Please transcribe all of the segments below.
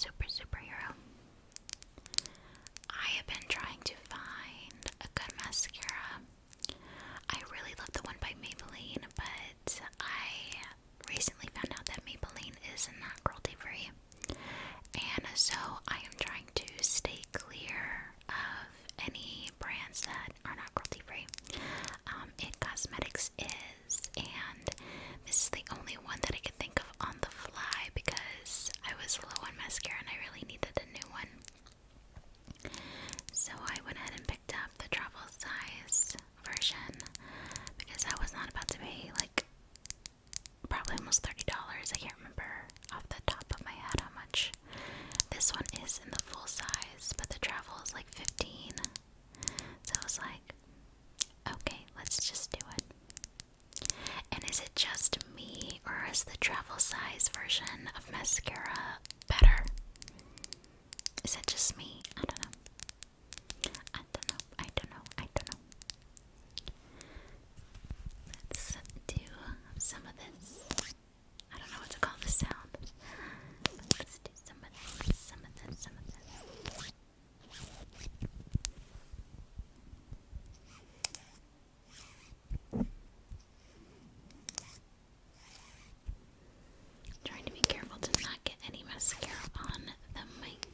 superhero. I have been trying to find a good mascara. I really love the one by Maybelline, but I recently found out that Maybelline is not cruelty free. And so I am trying to stay clear of any brands that are not cruelty free. It Cosmetics is, and this is the only one that I could think of on the fly because I was low on mascara and I really needed a new one. So I went ahead and picked up the travel size version because I was not about to pay like probably almost $30. I can't remember off the top of my head how much. This one is in the full size, but the travel is like $15. So I was like, okay, let's just do it. And is it just me, or is the travel size version of mascara better? Is it just me? I don't know. Let's do some of this. I don't know what to call this sound. But let's do some of this. Trying to be careful to not get any mascara on the mic.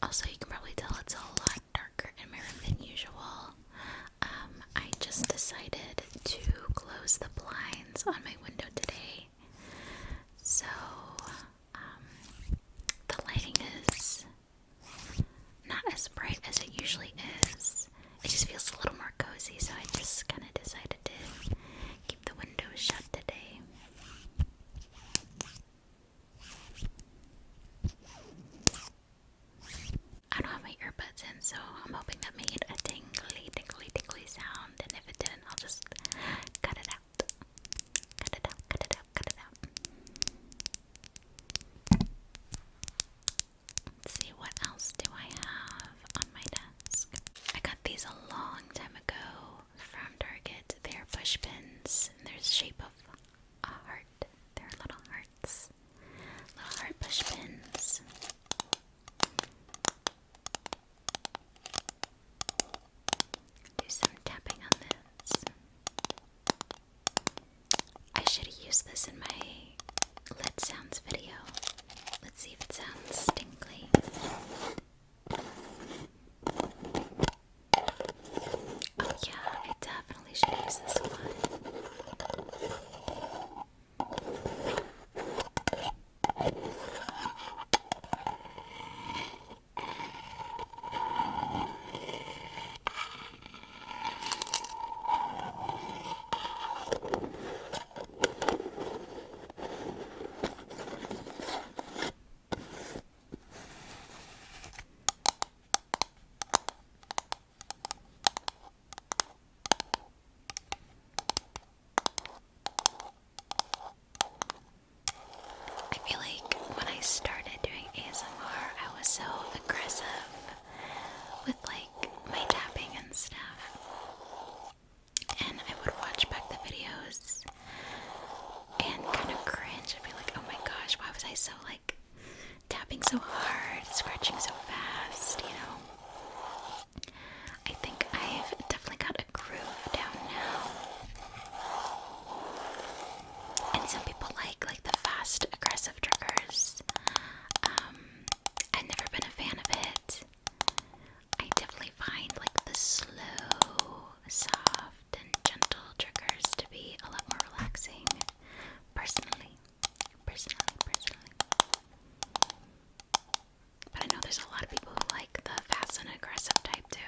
Also, you can probably tell it's a lot darker in my room than usual. I just decided to close the blinds on my window today. So, the lighting is not as bright as it usually is. It just feels a little more cozy, so I just kind of decided to keep the windows shut today. I don't have my earbuds in, so I'm hoping that made a tingly sound, and if it didn't, I'll just cut it out. Let's see, what else do I have on my desk? I got these a long time ago from Target. They're push pins, and they're the shape of a heart. They're little hearts. Little heart push pins. Do some tapping on this. I should have used this in my lid sounds video. Let's see if it sounds tingly. Oh yeah, I definitely should use this one. I feel like when I started doing ASMR, I was so aggressive with like my tapping and stuff. And I would watch back the videos and kind of cringe. I'd be like, oh my gosh, why was I so like tapping so hard, scratching so fast, you know? I think I've definitely got a groove down now. And some people like the fast, aggressive triggers. I've never been a fan of it. I definitely find like the slow, soft, and gentle triggers to be a lot more relaxing. Personally. But I know there's a lot of people who like the fast and aggressive type too.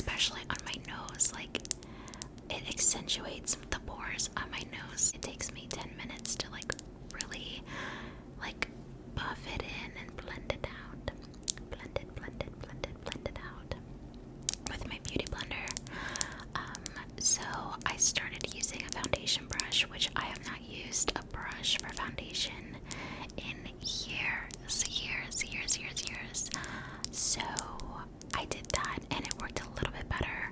especially on my nose. Like, it accentuates the pores on my nose. It takes me 10 minutes to like really like buff it in and blend it out. Blend it out with my beauty blender. So I started using a foundation brush, which I have not used a brush for foundation in years. So I did that and it worked a little bit better.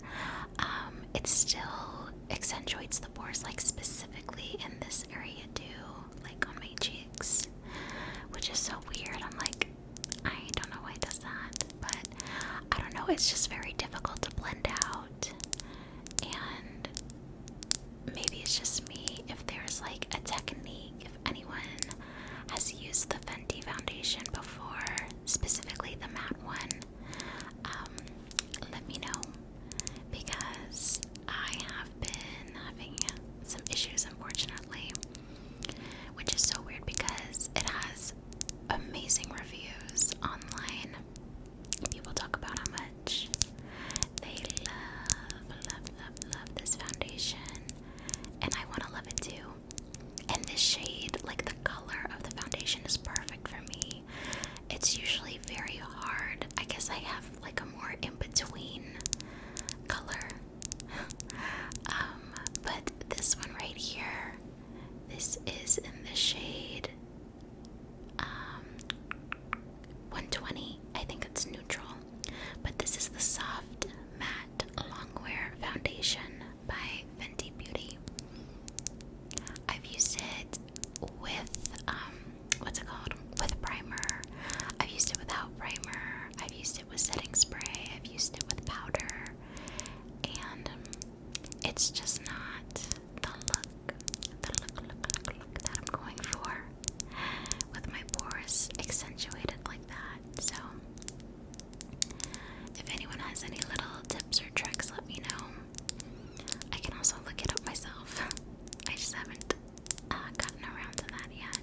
It still accentuates the pores, like specifically in this area too, like on my cheeks, which is so weird. I'm like, I don't know why it does that, but I don't know, it's just very difficult to blend out. And maybe it's just me. If there's like a technique, if anyone has used the Fenty foundation before, specifically the matte one, let me know, because I have been having some issues, unfortunately, which is so weird because it has amazing reviews online. People talk about how much they love this foundation, and I want to love it too. And this shade, like the color of the foundation, is perfect for me. It's usually very hard. I guess I have like a more in-between color. But this one right here, this is in the shade 120. I think it's neutral. But this is the Soft Matte Longwear Foundation by Fenty Beauty. I've used it with, what's it called? With primer. I've used it without primer. I've used it with setting spray. I've used it with powder. And it's just not the look that I'm going for with my pores accentuated like that. So if anyone has any little tips or tricks, let me know. I can also look it up myself. I just haven't gotten around to that yet.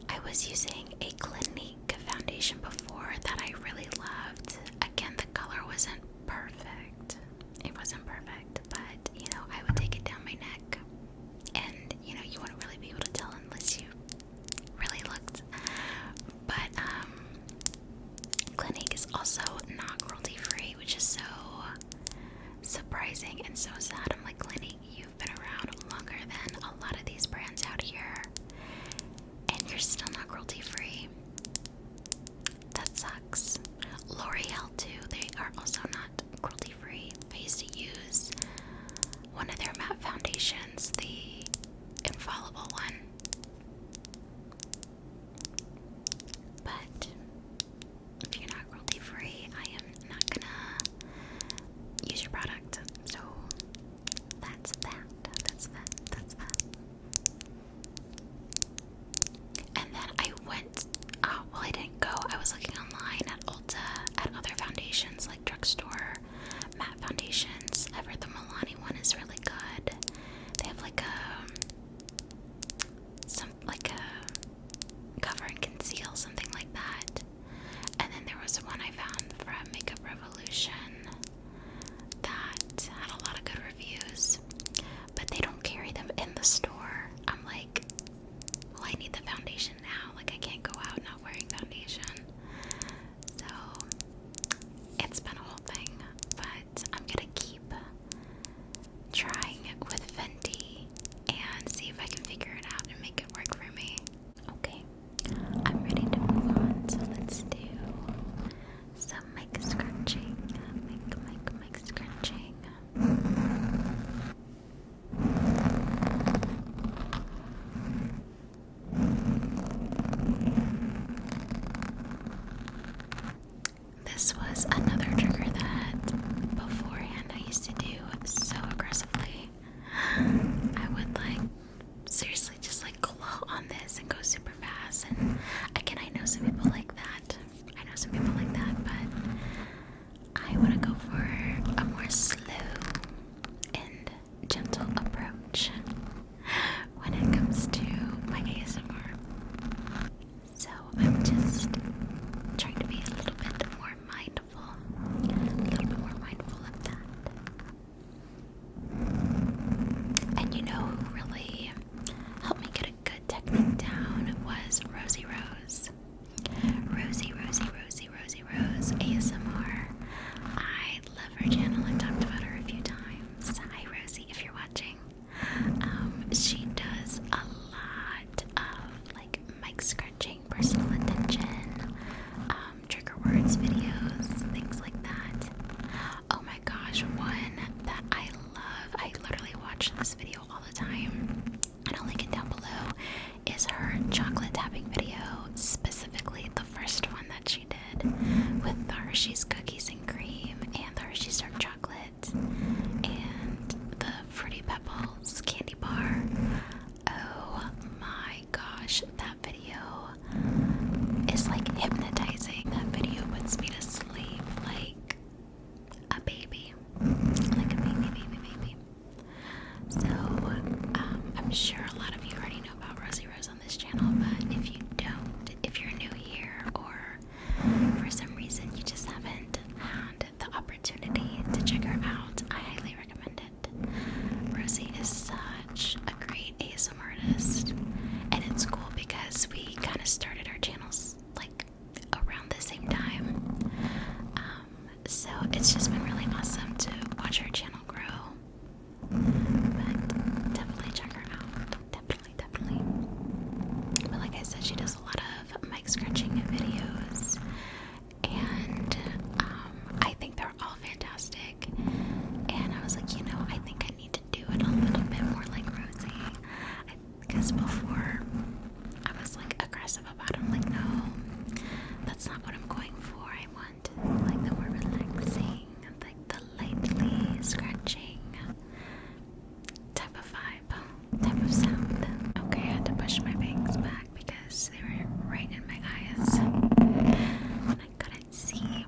I was using a Clinique foundation before that I really loved. Again, the color wasn't perfect. It wasn't perfect, but you know, I would take it down my neck, and you know, you wouldn't really be able to tell unless you really looked. But Clinique is also not cruelty free, which is so surprising and so sad. I'm like, Clinique, you've been around longer than a lot of these brands out here, and you're still not cruelty free. That sucks. L'Oreal too, they are also not cruelty free. I used to use one of their matte foundations, the Infallible one. But if you're not cruelty free, I am not gonna use your product. So that's that. And then I went, well, I didn't go. I was looking online at Ulta at other So it's just been really awesome to watch her channel grow. But definitely check her out. Definitely. But like I said, she does a lot of mic scratching videos, and I think they're all fantastic. And I was like, I think I need to do it a little bit more like Rosie, because before I was like aggressive about it. I'm like, no, that's not what I'm going for. I want like the more relaxing, like the lightly scratching type of vibe, type of sound. Okay, I had to push my bangs back because they were right in my eyes, and I couldn't see.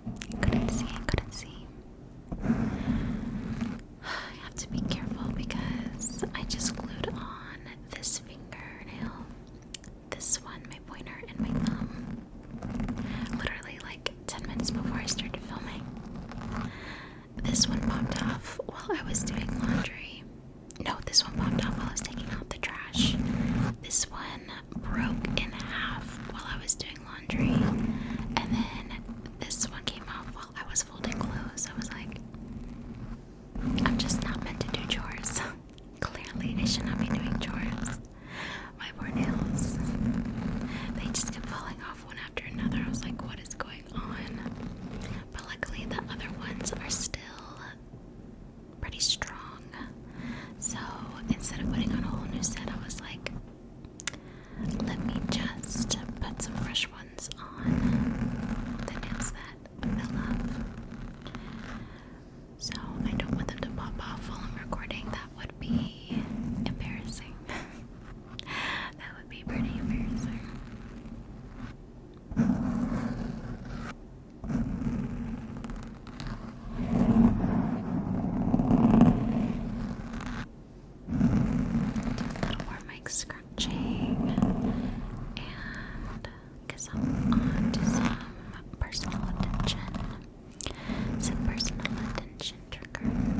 I have to be careful because I just glued on this fingernail, this one, my pointer, and my thumb, literally like 10 minutes before I started filming. This one popped off while I was doing laundry. No, this one popped off while I was taking out the trash. This one broke in half while I was doing laundry. And then this one came off while I was folding clothes. I was like, I'm just not meant to do chores. Clearly, I should not be doing chores. My poor nails. They just kept falling off one after another. I was like, what is going on? But luckily, the other ones are still pretty strong. So instead of putting on a whole new set, I was like, let me just put some fresh ones on the nails that fell off. So I don't want them to pop off while I'm recording. That would be embarrassing. That would be pretty embarrassing. A little more mic scratching, and guess I'm on to some personal attention. Some personal attention triggers.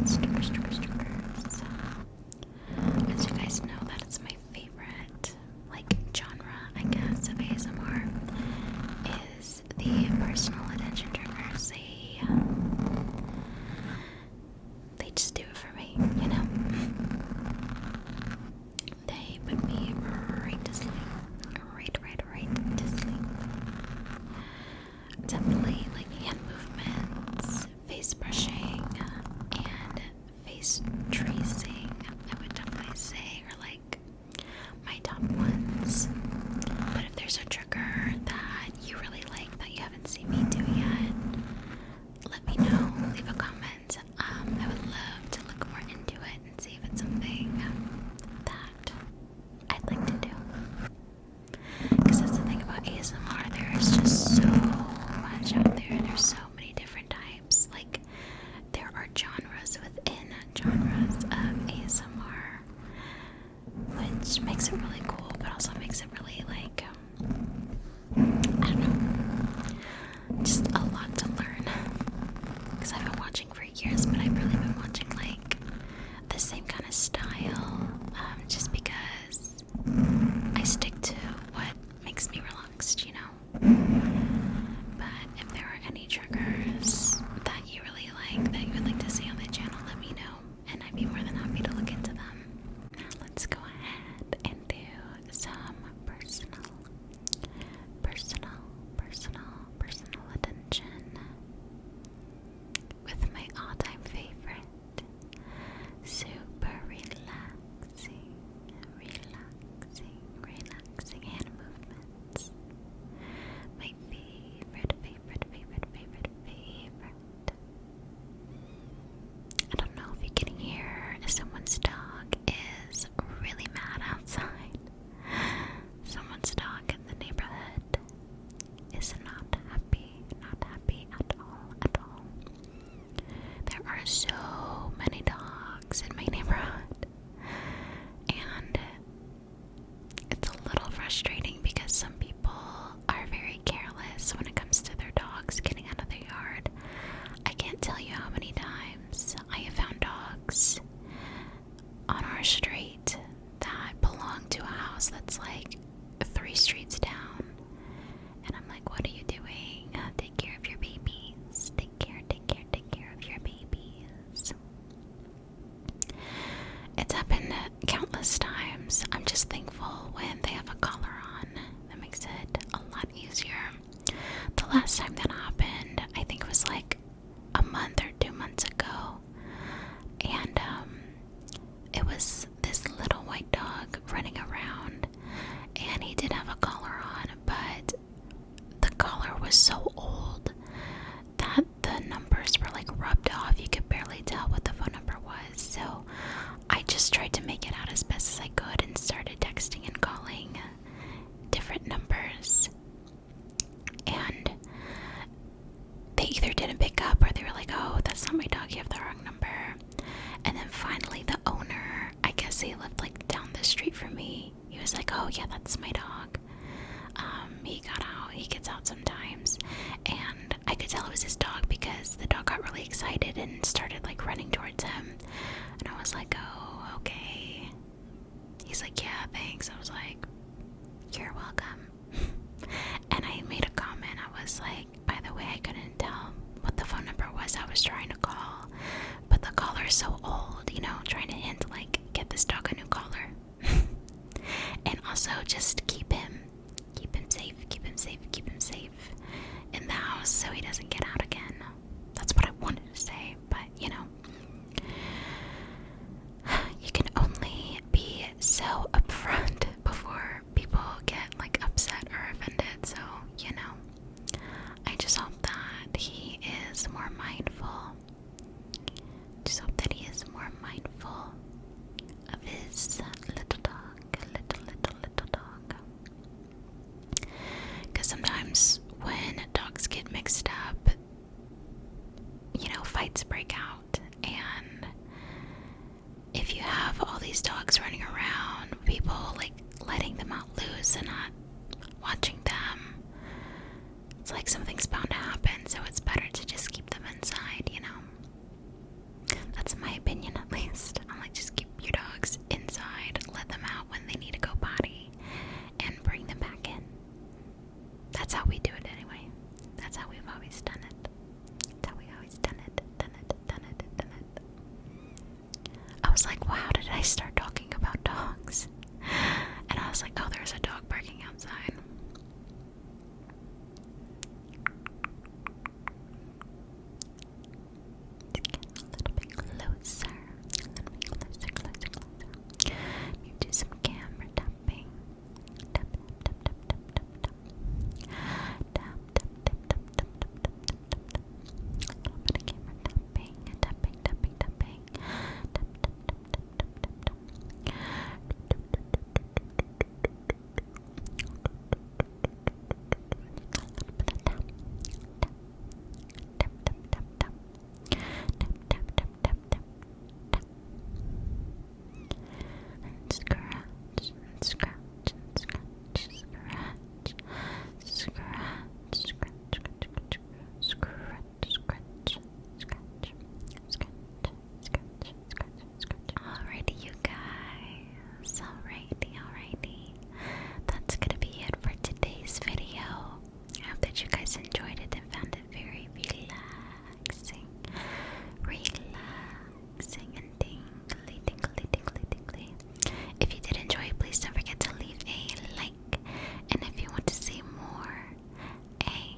As you guys know, that is my favorite, like, genre, I guess, of ASMR, is the personal attention triggers. They just do it for me, They put me right to sleep. Right to sleep. Definitely like hand movements, face brushing, and face tracing, I would definitely say, are like my top ones. But if there's a trigger that you really like that you haven't seen me do yet, let me know. Leave a comment. I would love to look more into it and see if it's something that I'd like to do. Because that's the thing about ASMR, there is just so much out there. There's so many different types. Like, there are genres within genres of ASMR, which makes it really cool, but also makes it really, like, I don't know, just a lot to learn. Because I've been watching for years, but I've really been watching, like, the same kind of style, just because I stick to what makes me relaxed, But if there are any triggers that you really like, that you would like to see on the channel, let me know, and I'd be more than happy to look into them. Now let's go ahead and do some personal attention with my all-time favorite, super relaxing hand movements. My favorite. I don't know if you can hear someone's dog is really mad outside. Someone's dog in the neighborhood is not happy at all. There are so many dogs in my neighborhood, and it's a little frustrating because some people are very careless when it comes to their dogs getting out of their yard. I can't tell you how many times I have found dogs on our street that belong to a house that's like 3 streets down, and I'm like, what are you doing? Take care of your babies. Take care. excited and started like running towards him. And I was like, oh, okay. He's like, yeah, thanks. I was like, you're welcome. And I made a comment. I was like, by the way, I couldn't tell what the phone number was I was trying to call, but the caller's so old, you know, trying to hint like, get this dog a new collar. And also just keep him safe in the house so he doesn't get out again. That's what I wanted to say, but you know, you can only be so upfront before people get like upset or offended. So, you know, I just hope that he is more mindful. Just hope that he is more mindful of his little dog, little dog. Because sometimes when dogs get mixed up, you know, fights break out. And if you have all these dogs running around, people like letting them out loose and not watching them, it's like something's bound to happen. So it's better to just keep them inside, you know. That's my opinion, at least. I'm like, just keep your dogs inside, let them out when they need to go potty, and bring them back in. That's how we do it anyway. That's how we've always done it. That's how we always done it. I was like, wow, did I start talking about dogs? And I was like, oh, there's a dog barking outside. Just get a little bit closer. You do some camera tapping. Tap, tap, tap, tap, tap, tap. Tap, tap, tap, tap, tap, tap, tap, tap, tap, tap. A little bit of camera tapping. Tapping, tapping, tapping. Tap, tap, tap, tap, tap, tap, tap. Alrighty, you guys. Alrighty. That's gonna be it for today's video. I hope that you guys enjoyed it and found it very relaxing and tingly. If you did enjoy it, please don't forget to leave a like. And if you want to see more ASMR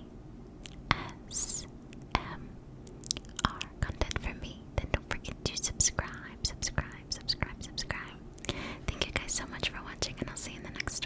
content from me, then don't forget to subscribe. Thank you guys so much for watching, and I'll see you in the next one.